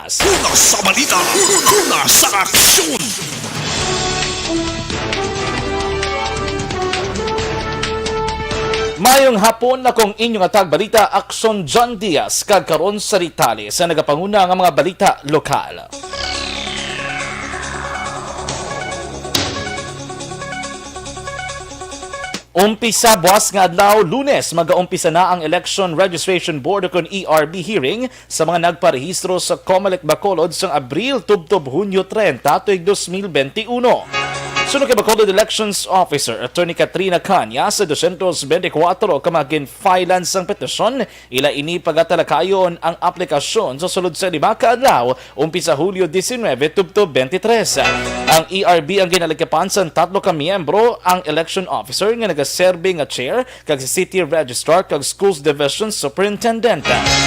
Una sa balita, una sa aksyon. Mayong hapon na kung inyong atag balita, Aksyon John Diaz kagkaron sa ritali sa nagapanguna nga mga balita lokal. Umpisa buwas nga adlaw Lunes magaumpisa na ang Election Registration Board o ERB hearing sa mga nagparehistro sa COMELEC Bacolod sa Abril tubtob Hunyo 30 tuig 2021. Sunod kay Bacolod Elections Officer Attorney Katrina Kanya sa 224 kamagin filan sang petisyon ila ini pagatalakayon ang aplikasyon sa sulod sa 5 ka adlaw umpisa Hulyo 19 tubtob 23. Ang ERB ang ginalikapan sa 3 ka miyembro ang election officer nga nagaserbe nga chair kag city registrar kag schools division superintendent.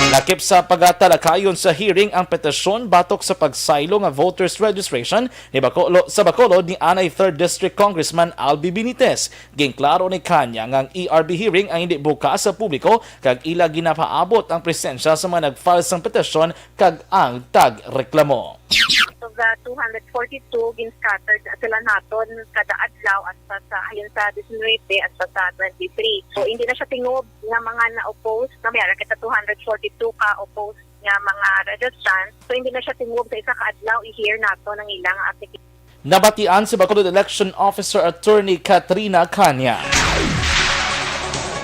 Lakip sa pagatalakayon sa hearing ang petisyon batok sa pagsaylo nga voters registration ni Bacolod ni Anay 3rd District Congressman Albi Benitez. Ginklaro ni Kanya nga ang ERB hearing ang hindi bukas sa publiko kag ila ginapaabot ang presensya sa mga nag-file sang petisyon kag ang tagreklamo. So, 242 gin-scattered sila naton kada adlaw at sa ayon sa 19 at sa 23. So hindi na siya tingob nga mga na-oppose na mayroon kita 242 ka oppose nga mga registrants. So hindi na siya tingob sa isa ka adlaw i-hear nato ng ilang application. Nabatian si Bacolod Election Officer Attorney Katrina Kanya.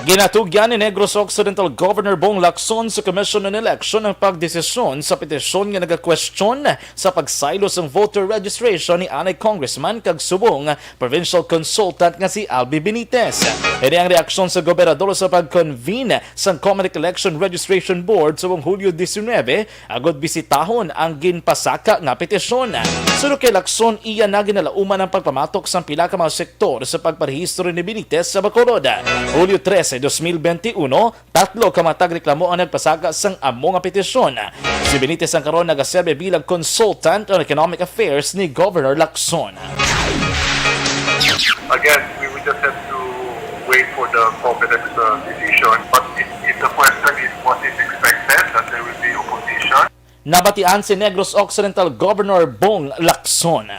Ginatugyan ni Negros Occidental Governor Bong Lacson sa Commission on Election ang pagdesisyon sa petisyon nga nag-question sa pagsaylo ng voter registration ni Anay Congressman kag subong provincial consultant nga si Albi Benitez. Ini ang reaksyon sa gobernador sa pag-convene sa COMELEC Election Registration Board subong Hulyo 19 agod bisitahon ang ginpasaka nga petisyon. Sunod kay Lacson, iya na ginalauman ang pagpamatok sa pila ka mga sektor sa pagparehistro ni Benitez sa Bacolod. Hulyo 13 2021, 3 ka matag reklamo ang nagpasaka sang amo nga petisyon. Si Benitez ang karon nagaserbe bilang consultant on economic affairs ni Governor Lacson. Again, we will just have to wait for the COMELEC decision. But if the question is what is expected, that there will be opposition. Nabatian si Negros Occidental Governor Bong Lacson.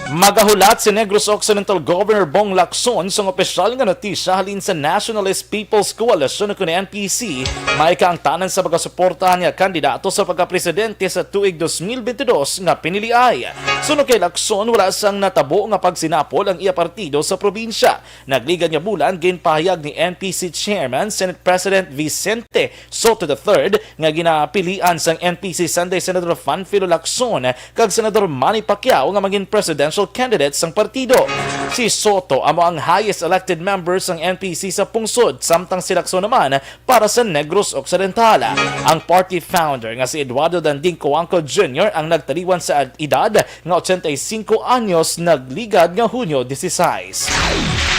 Magahulat si Negros Occidental Governor Bong Lacson sa opisyal nga notisya halin sa Nationalist People's Coalition o NPC may kaangtanan sa pagkasuportahan nga kandidato sa pagkapresidente sa tuig 2022 nga piniliay. Sunod kay Lacson, wala sang natabo nga pagsinapol ang iya partido sa probinsya. Nagligan nga bulan ginpahayag ni NPC Chairman Senate President Vicente Soto III nga ginapilian sang NPC Sunday Senator Fanfilo Lacson kag Senador Manny Pacquiao nga maging presidential candidates ng partido. Si Soto amo ang highest elected members ng NPC sa pungsod, samtang si Lacson naman para sa Negros Occidental. Ang party founder nga si Eduardo Danding Coanco Jr. ang nagtaliwan sa edad nga 85 anyos nagligad nga Hunyo 16.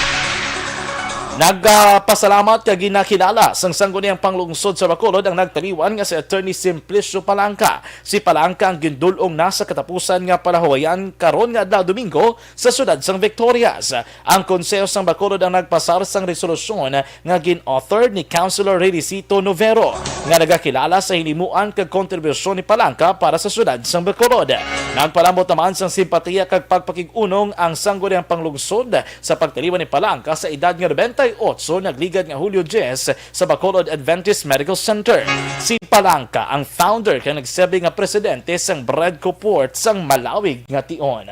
Nagpasalamat kag ginakilala sang sangguniang panglungsod sa Bacolod ang nagtaliwan nga si Attorney Simplicio Palangka. Si Palangka ang gindulong nasa katapusan nga palahuwayan karon nga adlaw Domingo sa siyudad sang Victorias. Ang konseho sang Bacolod ang nagpasar sang resolusyon nga gin-author ni Councilor Redicito Novero nga nagakilala sa hilimuan kag kontribusyon ni Palangka para sa siyudad sang Bacolod. Nagpalambot naman sang simpatiya kag pagpakig-unong ang sangguniang panglungsod sa pagtaliwan ni Palangka sa edad nga 98 nagligad nga Hulyo 10 sa Bacolod Adventist Medical Center. Si Palangka ang founder kang nagsabi nga presidente sang Bredco Port sang Malawig nga tion.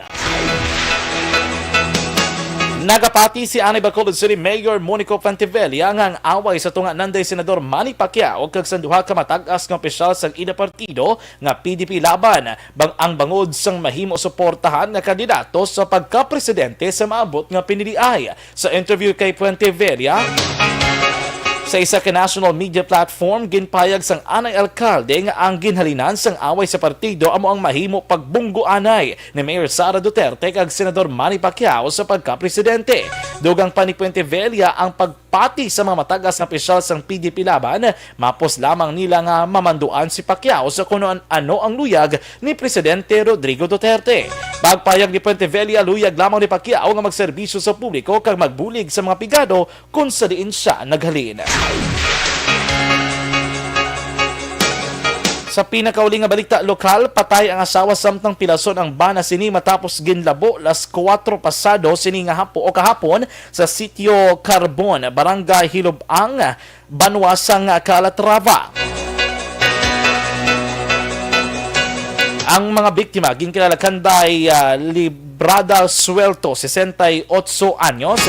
Nagapati si Anay Bacolod City Mayor Monico Fantivella nga ang away sa tunga nanday Senador Manny Pacquiao kag sa duha ka matag-as nga opisyal sang ina partido nga PDP laban ang bangod sang mahimo suportahan nga kandidato sa pagka-presidente sa maabot nga piniliay. Sa interview kay Fantivella sa isa ka national media platform, ginpayag sang Anay Alcalde nga ang ginhalinan sang away sa partido amo ang mahimo pagbunggo-anay ni Mayor Sara Duterte kag Senador Manny Pacquiao sa pagka-presidente. Dugang pa ni Fuentevilla ang pagpati sa mga matagas na opisyal sang PDP laban, mapos lamang nila nga mamanduan si Pacquiao sa kung ano ang luyag ni Presidente Rodrigo Duterte. Pagpayag ni Fuentevilla, luyag lamang ni Pacquiao nga magserbisyo sa publiko kag magbulig sa mga pigado kung sa diin siya naghalin. Sa pinakauling nga balita lokal, patay ang asawa samtang pilason ang bana sini matapos ginlabo las 4 pasado sini nga kahapon sa sitio Carbon, Barangay Hilobang, Banwasang Calatrava. Ang mga biktima ginkilala kanday Librada Suelto, 68 anyos,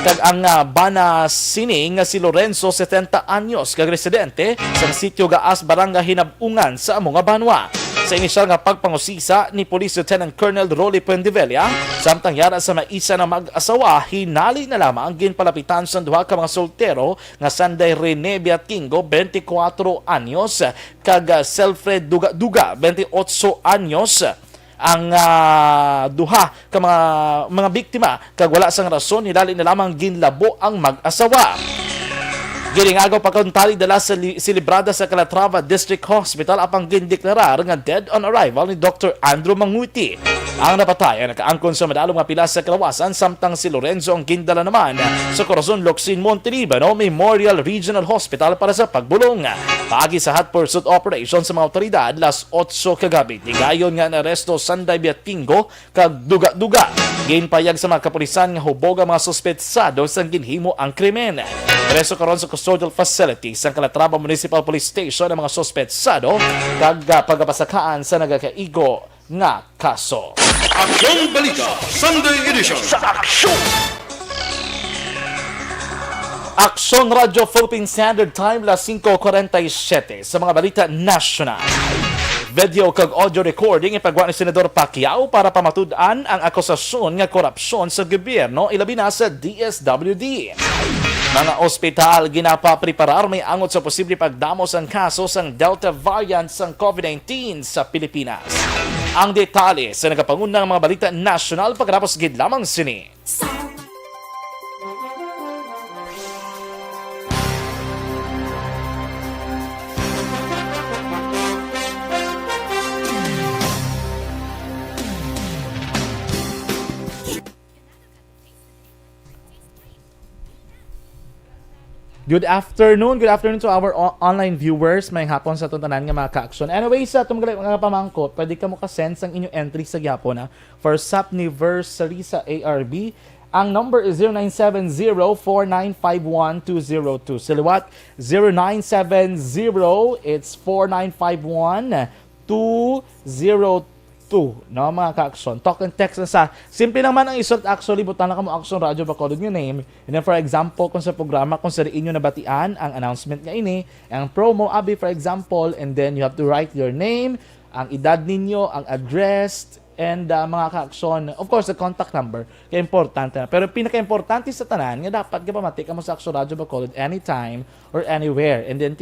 kag ang bana sining si Lorenzo, 70 anyos, kag residente sa sitio Gaas, Barangay Hinabungan sa among Banwa. Sa inisyal nga pagpangusisa ni Police Lieutenant Colonel Rolly Puendevilla, samtang yara sa maisa na mag-asawa, hinali na lamang ang ginpalapitan sa duha ka mga soltero nga Sanday Rene Biatingo, 24 anyos, kag Selfred Duga, 28 anyos. Ang duha ka mga biktima kag wala sang rason, hinali na lamang ginlabo ang mag-asawa. Giringagaw pagkuntali dala sa silibrada sa Calatrava District Hospital apang gindeklarar nga dead on arrival ni Dr. Andrew Manguti. Ang napatay ay nakaangkon sa madalong nga pila sa kalawasan, samtang si Lorenzo ang gindala naman sa Corazon Locsin Montelibano Memorial Regional Hospital para sa pagbulong. Paagi sa hot pursuit operation sa mga otoridad, las 8 kagabi, tigayon nga naresto Sanday Biatingo kag Duga-Duga. Ginpayag sa mga kapulisan nga hubog ang mga suspetsado sa ginhimo ang krimen. Preso karon sa custodial facilities sa Calatrava Municipal Police Station ang mga suspetsado kag pagapasakaan sa nagakaigo nga kaso. Aksyon Balita, Sunday Edition. Sa aksyon! Aksyon Radio Philippine Standard Time, las 5:47 sa mga balita national. Video kag audio recording ipagawa ni Senador Pacquiao para pamatud-an ang akusasyon nga korupsyon sa gobyerno, ilabi na sa DSWD. Mga ospital ginapapreparar may angot sa posible pagdamos ang kaso sang Delta variant sang COVID-19 sa Pilipinas. Ang detalye sa nagapangunang mga balita national pagkatapos gid lamang sini. Good afternoon to our online viewers. May hapon sa tuntanan nga mga ka-aksyon. Anyway, sa itong mga pamangkot, pwede ka mo ka-send ang inyong entry sa gyapon for Sapniversary sa ARB. Ang number is 0970-4951-202. Siliwat, 0970, it's 4951-202. No, mga ka-aksyon. Talk and text na sa. Simple naman ang isort actually, butan na ka mo Aksyon Radio Bacolod yung name. And then for example, kung sa programa, kung sa inyo nabatian, ang announcement nga ini, ang promo, abi for example, and then you have to write your name, ang edad ninyo, ang address, and mga ka-aksyon, of course, the contact number. Kaya importante na. Pero pinaka-importante sa tanan, nga dapat ka pamati ka mo sa Aksyon Radio Bacolod anytime or anywhere. And then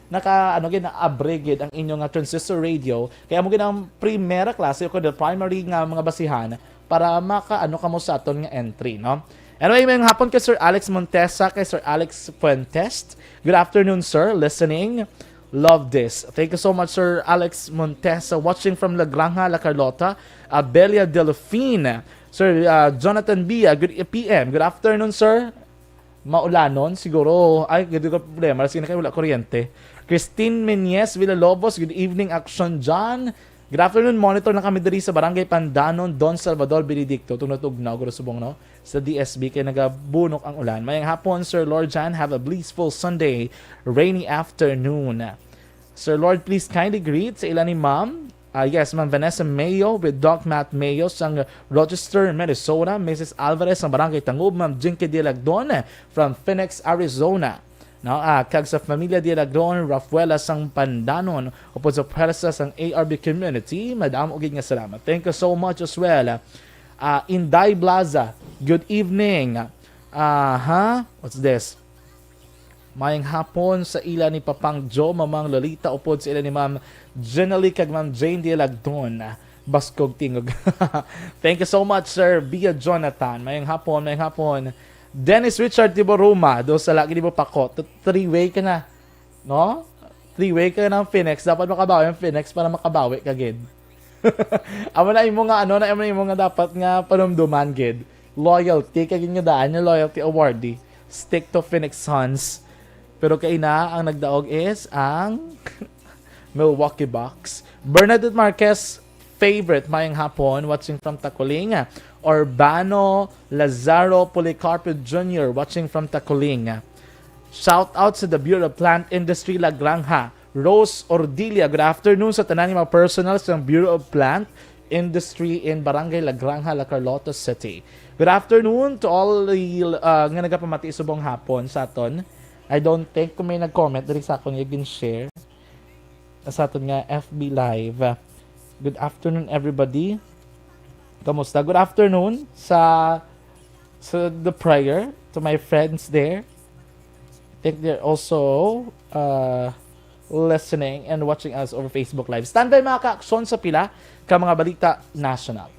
naka-abrigid ang inyong transistor radio. Kaya mo ginang primera klase o the primary nga mga basihan para maka-ano ka mo sa aton nga entry, no? Anyway, may hapon kay Sir Alex Montesa, kay Sir Alex Fuentes. Good afternoon, sir. Listening. Love this. Thank you so much, Sir Alex Montesa. Watching from La Granja, La Carlota. Abelia Delfine. Sir Jonathan Bia, good PM. Good afternoon, sir. Maulanon, siguro. Ay, gano'n ka problema. Sige na kayo, wala kuryente. Christine Menyes Villalobos, good evening, Aksyon John. Good afternoon, monitor na kami diri sa Barangay Pandanon, Don Salvador Benedicto. Tunatugnaw, guro subong, no? Sa DSB, kaya nagabunok ang ulan. Mayang hapon, Sir Lord John, have a blissful Sunday, rainy afternoon. Sir Lord, please kindly greet sa ilan ni Ma'am. Yes, Ma'am Vanessa Mayo with Doc Matt Mayo sang Rochester, Minnesota. Mrs. Alvarez ng Barangay Tangub. Ma'am Jinky Dilagdon from Phoenix, Arizona. No, kag sa Familia Dilagdon, Rafaela sang Pandanon, upod sa presa sang ARB community. Madam, ugid nga salamat. Thank you so much as well. Inday Blaza, good evening. What's this? Mayang hapon sa ila ni Papang Joe, Mamang Lolita, upod sa ila ni Ma'am Jenally kag Ma'am Jane Dilagdon. Baskog tingog. Thank you so much, Sir Bia Jonathan. Mayang hapon. Dennis Richard Tiboruma, do sa lagi ni mo pakot. 3-way ka na. No? 3-way ka ng Phoenix. Dapat makabawi ang Phoenix para makabawi ka, gid. Amo na yung mga dapat nga panumduman, gid. Loyalty, kagin nga daan yung loyalty awardee. Stick to Phoenix Suns. Pero kay na, ang nagdaog is ang Milwaukee Bucks. Bernadette Marquez, favorite, mayang hapon, watching from Taculing. Urbano Lazaro Policarpo Jr., watching from Taculing. Shout out sa the Bureau of Plant Industry La Granja. Rose Ordilia, good afternoon sa tanan mga personals ng Bureau of Plant Industry in Barangay La Granja, La Carlota City. Good afternoon to all the nga nagapamati subong hapon sa aton. I don't think kung may nag-comment diri sa akon yung share sa aton nga FB Live. Good afternoon everybody. Kamusta? Good afternoon sa the prayer to my friends there. I think they're also listening and watching us over Facebook Live. Standby mga ka-aksyon sa pila ka mga balita national.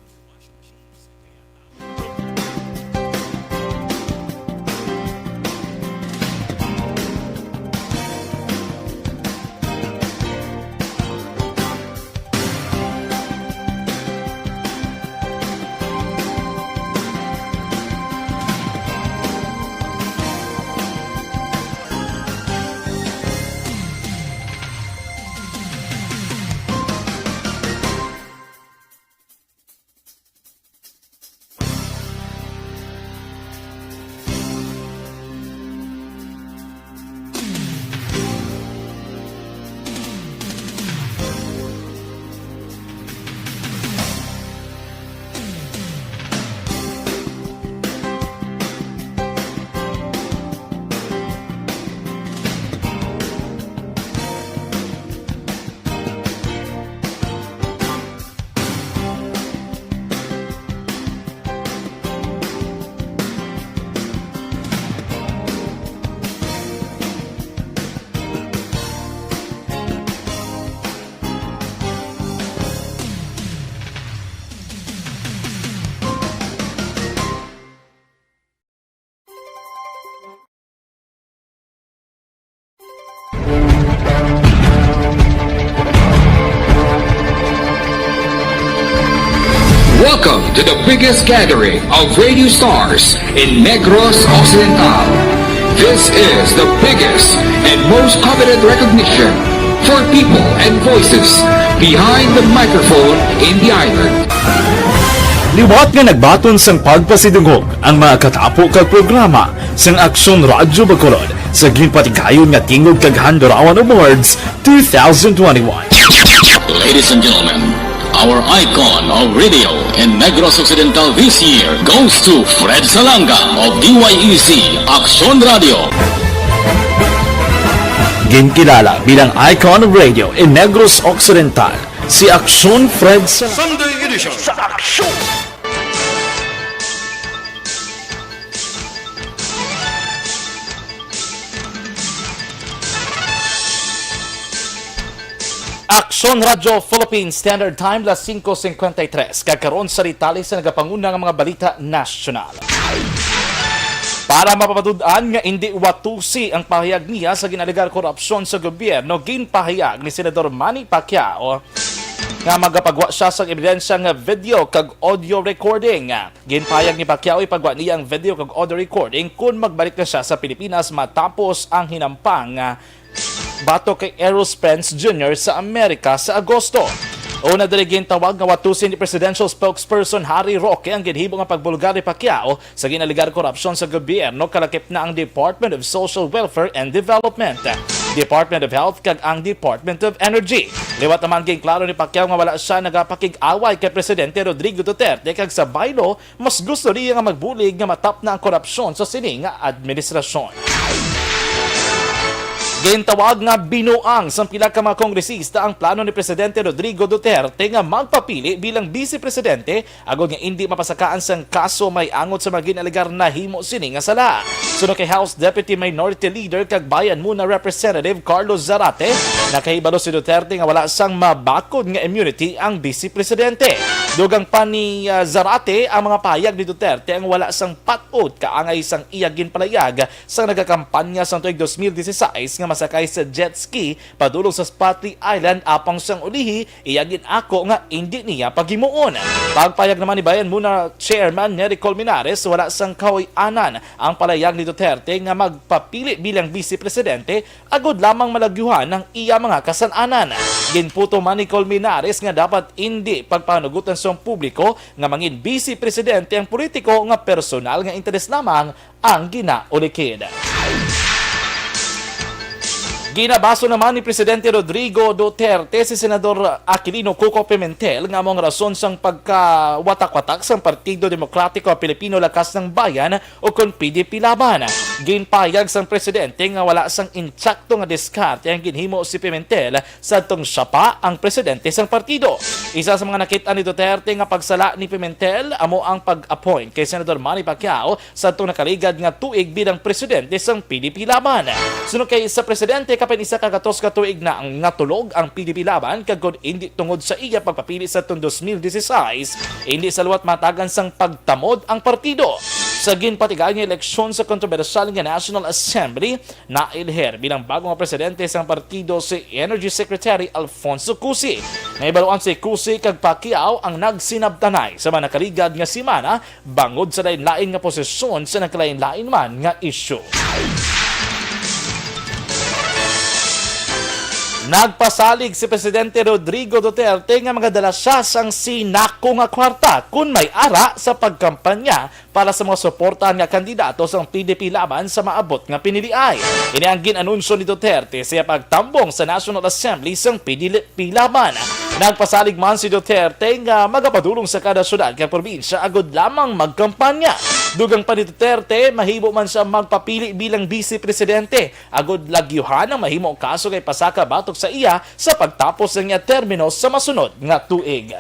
Welcome to the biggest gathering of radio stars in Negros Occidental. This is the biggest and most coveted recognition for people and voices behind the microphone in the island. Liwat nga nagbaton sang pagpasidungog ang mga katapo kag programa sang Aksyon Radyo Bacolod sa ginpatigayon nga tingog kag Handorawan Awards 2021. Ladies and gentlemen, our icon of radio in Negros Occidental this year goes to Fred Salanga of DYEC Aksyon Radio. Ginkilala bilang icon of radio in Negros Occidental, si Aksyon Fred Salanga. Sunday edition sa Aksyon. Aksyon Radio Philippine Standard Time, las 5:53. Kakaroon sa ritali sa nagapanguna ng mga balita nasyonal. Para mapapatud-an nga hindi watusi ang pahayag niya sa ginaligar korupsyon sa gobyerno, ginpahayag ni Senador Manny Pacquiao nga magapagwa siya sa ebidensya nga video kag audio recording. Ginpahayag ni Pacquiao ipagwa niya ang video kag audio recording kung magbalik na siya sa Pilipinas matapos ang hinampang bato kay Errol Spence Jr. sa Amerika sa Agosto. Una daligin tawag nga watusin ni Presidential Spokesperson Harry Roque ang ginhibo nga pagbulgar ni Pacquiao sa ginaligar korupsyon sa gobyerno, kalakip na ang Department of Social Welfare and Development, Department of Health kag ang Department of Energy. Liwat naman ging klaro ni Pacquiao nga wala siya nagapakig-away kay Presidente Rodrigo Duterte kag sa baylo mas gusto niya nga magbulig nga matap na ang korupsyon sa sining administrasyon. Gintawag nga binuang sa pila ka mga kongresista ang plano ni Presidente Rodrigo Duterte nga magpapili bilang Vice Presidente agod nga hindi mapasakaan sang kaso may angot sa mga ginaligar na himo sini nga sala. Sunod kay House Deputy Minority Leader kag Bayan Muna Representative Carlos Zarate, nakahibalo si Duterte nga wala sang mabakod nga immunity ang Vice Presidente. Dugang pa ni Zarate ang mga pahayag ni Duterte ang wala sang patot kaangay sang iyagin palayag sa nagakampanya sa tuig 2016 nga masakay sa jet ski padulong sa Spratly Island apang sang ulihi iyagin ako nga hindi niya paghimuon. Pagpayag naman ni Bayan Muna Chairman Nery Colmenares wala sang kahoy-anan ang palayag ni Duterte nga magpapili bilang Vice Presidente agud lamang malagyuhan ng iya mga kasananan. Ginputo man ni Colmenares nga dapat hindi pagpanugutan sa publiko nga mangin Vice Presidente ang politiko nga personal nga interes lamang ang ginaulikid. Ginabaso naman ni Presidente Rodrigo Duterte si Senador Aquilino Cuco Pimentel nga among rason sang pagkawatak-watak sang Partido Demokratiko Pilipino Lakas ng Bayan o kon PDP Laban. Ginpayag sang Presidente nga wala sang insakto nga diskarte ang ginhimo si Pimentel sa tong siya pa ang Presidente sang partido. Isa sa mga nakita ni Duterte nga pagsala ni Pimentel amo ang pag-appoint kay Senador Manny Pacquiao sa tong nakaligad nga tuig bilang Presidente sang PDP Laban. Sunod kay sa Presidente kapin isa kagatos ka tuig na ang natulog ang PDP Laban kagod hindi tungod sa iya pagpapili sa tong 2016 hindi sa luwat matagan sang pagtamod ang partido. Sa ginpatigaan nga eleksyon sa kontrobersyal nga National Assembly, nailher bilang bagong presidente sang partido si Energy Secretary Alfonso Cusi. Naibaluan si Cusi kag Pacquiao ang nagsinabtanay sa mga nakaligad nga simana bangod sa lain-lain nga posisyon sa nakalain-lain man nga issue. Nagpasalig si Presidente Rodrigo Duterte nga magadala siya sang sinako nga kwarta kung may ara sa pagkampanya para sa mga suportahan nga kandidato sa PDP Laban sa maabot nga piniliay. Ini ang ginanunsyo ni Duterte sa pagtambong sa National Assembly sa PDP Laban. Nagpasalig man si Duterte nga magapadulong sa kada syudad kay probinsya agud lamang magkampanya. Dugang pa ni Duterte, mahimo man siya magpapili bilang Vice Presidente. Agud lagyuhan ang mahimo kaso kay pasaka batok sa iya sa pagtapos ng iya termino sa masunod nga tuig.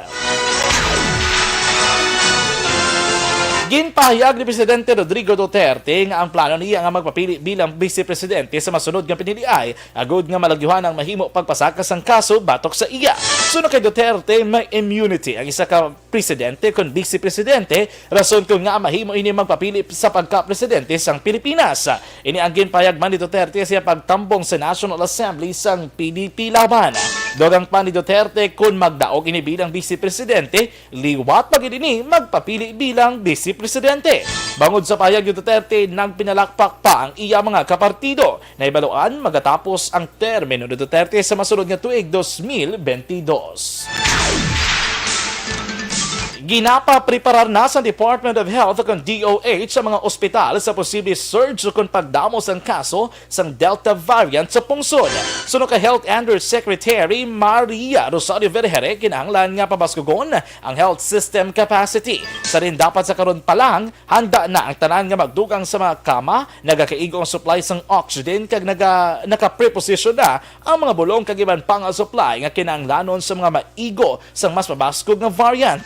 Ginpahayag ni Presidente Rodrigo Duterte nga ang plano niya nga magpapili bilang Vice Presidente sa masunod nga piniliay agud nga malagyuhan ang mahimo pagpasaka sang kaso batok sa iya. Sunod kay Duterte, may immunity ang isa ka presidente kon Vice Presidente rason kung nga mahimo ini magpapili sa pagka-presidente sang Pilipinas. Ini ang ginpahayag man ni Duterte sa pagtambong sa National Assembly sang PDP Laban. Dogang pa ni Duterte kung magdaog ini bilang Vice Presidente, liwat pag ini magpapili bilang Vice Presidente. Bangod sa pahayag ni Duterte, nagpinalakpak pa ang iya mga kapartido. Naibaluan magatapos ang termino ni Duterte sa masunod nga tuig 2022. Ginapa-preparar na sa Department of Health o DOH sa mga ospital sa posible surge o kung pagdamos ang kaso sang Delta variant sa pungsod. Sunod ka Health Undersecretary Maria Rosario Vergere, kinahanglan nga pabaskugon ang health system capacity. Sa rin dapat sa karon pa lang, handa na ang tanan nga magdugang sa mga kama, nagakaigo ang supply sang oxygen kag naka-preposition na ang mga bulong kag iban pang supply nga kinahanglanon sa mga maigo sang mas mabaskog nga variant.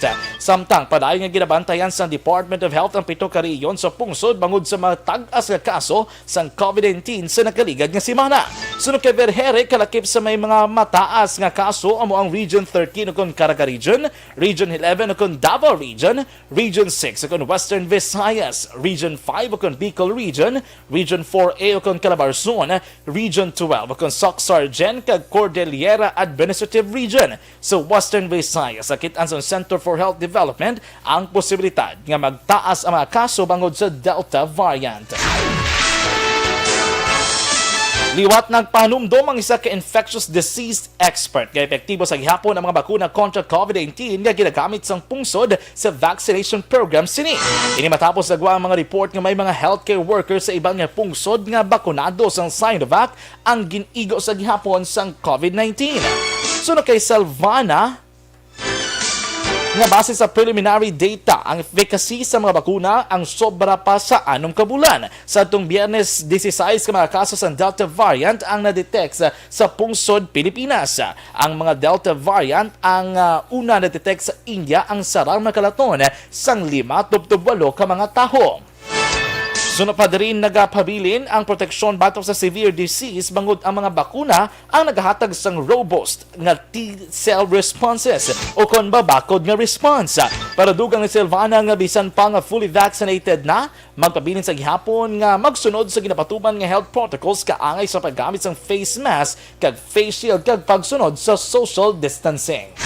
Samtang padayon nga ginabantayan sa Department of Health ang 7 ka rehiyon sa pungsod bangod sa mga tag-as nga kaso sang COVID-19 sa nakaligad nga semana. Sunod kay Vergere, kalakip sa may mga mataas nga kaso amo ang Region 13 o kon Caraga Region, Region 11 o kon Davao Region, Region 6 o kon Western Visayas, Region 5 o kon Bicol Region, Region 4A o kon Calabarzon, Region 12 o kon Soc-Sargen kag Cordillera Administrative Region. Sa Western Visayas, sakitan sa Center for Health Development ang posibilidad nga magtaas ang mga kaso bangod sa Delta variant. Liwat nagpanumdom ang isa ka infectious disease expert nga epektibo sa gihapon ang mga bakuna kontra COVID-19 nga ginagamit sang pungsod sa vaccination program sini. Ini matapos nagwa ang mga report nga may mga healthcare workers sa ibang nga pungsod nga bakunado sang Sinovac ang ginigo sa gihapon sang COVID-19. Sunod kay Salvana, nga base sa preliminary data, ang efficacy sa mga bakuna ang sobra pa sa 6 ka bulan. Sa itong Biyernes, 16 ka mga kaso sa Delta variant ang na-detect sa pungsod Pilipinas. Ang mga Delta variant ang una na-detect sa India ang sarang makalaton sang 5-8 ka mga taho. Sunod pa rin nagapabilin ang proteksyon batok sa severe disease bangod ang mga bakuna ang nagahatag sang robust nga T-cell responses o kon ba bakod nga response. Para dugang ni Silvana nga bisan pa nga fully vaccinated na, magpabilin sa gihapon nga magsunod sa ginapatuman nga health protocols kaangay sa paggamit sang face mask kag face shield kag pagsunod sa social distancing.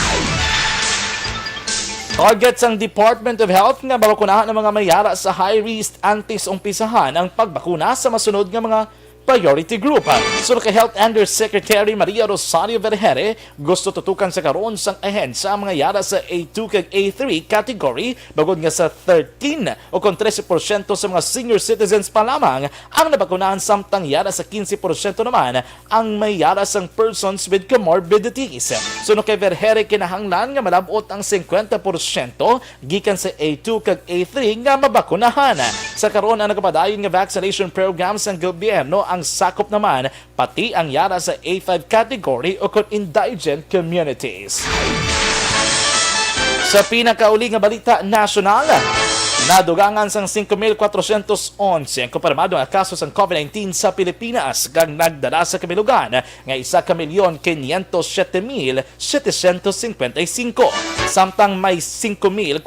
Target sang Department of Health nga babakunahan ng mga mayara sa high-risk antis umpisahan ang pagbakuna sa masunod nga mga priority group. So kay Health Undersecretary Maria Rosario Vergere, gusto tutukan sa karon sang ahensya ang mga yara sa A2 kag A3 category bagod nga sa 13 o 13% sa mga senior citizens pa lamang ang nabakunahan samtang yara sa 15% naman ang may yara sang persons with comorbidities. So kay Vergere kinahanglan nga malabot ang 50% gikan sa A2 kag A3 nga mabakunahan. Sa karon ang nagapadayon nga vaccination programs ng gobyerno ang sakop naman pati ang yara sa A5 category o kon indigent communities. Sa pinakauli nga balita nasyonal, nadugangan sang 5,411 ang kumpirmado nga kaso sang COVID-19 sa Pilipinas kag nagdala sa kabilugan nga 1,507,755. Samtang may 5,439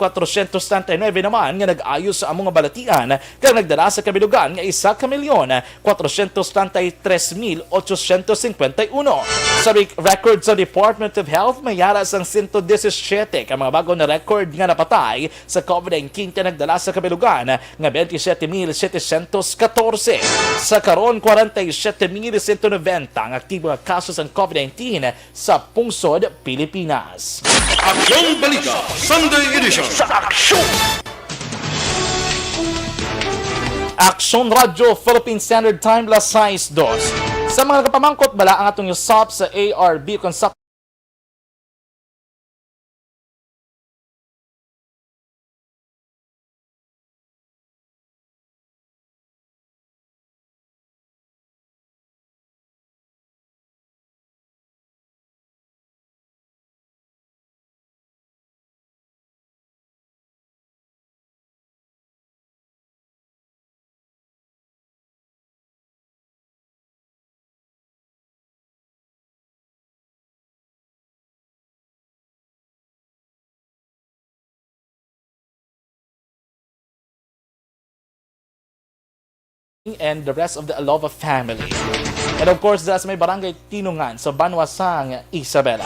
naman nga nag-ayos sa among balatian kag nagdala sa kabilugan nga 1,433,851. Sa record sa Department of Health, may yara sang 117 ka mga bago na record nga napatay sa COVID-19 ka nagdala sa kabilugan nga 27,714. Sa karon 47,190 ang aktibo nga kaso ng COVID-19 sa pungsod Pilipinas. Aksyon Balita Sunday Edition sa Aksyon! Aksyon Radio Philippine Standard Time las 6:02. Sa mga kapamangkot bala ang atong usap sa ARB kung sa and the rest of the Alova family. And of course, that's may barangay Tinungan sa Banwasang, Isabela.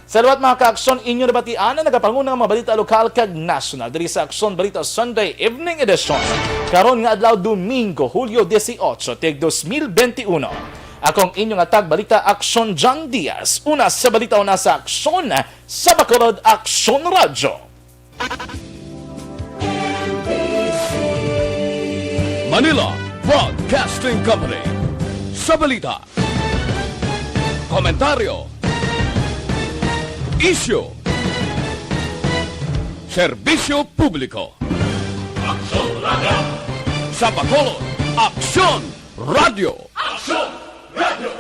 Salamat mga ka-aksyon, inyo nabatian na nagapangunang mga balita lokal kag national diri sa Aksyon Balita Sunday Evening Edition. Karon nga adlaw Domingo, Hulyo 18, tig 2021. Akong inyong atag balita Aksyon John Diaz. Una sa balita una sa Aksyon sa Bacolod Aksyon Radio. Manila Broadcasting Company. Sa balita, komentaryo, issue, serbisyo publiko. Aksyon Radio. Sa Bacolod, Aksyon Radio. Aksyon Radio.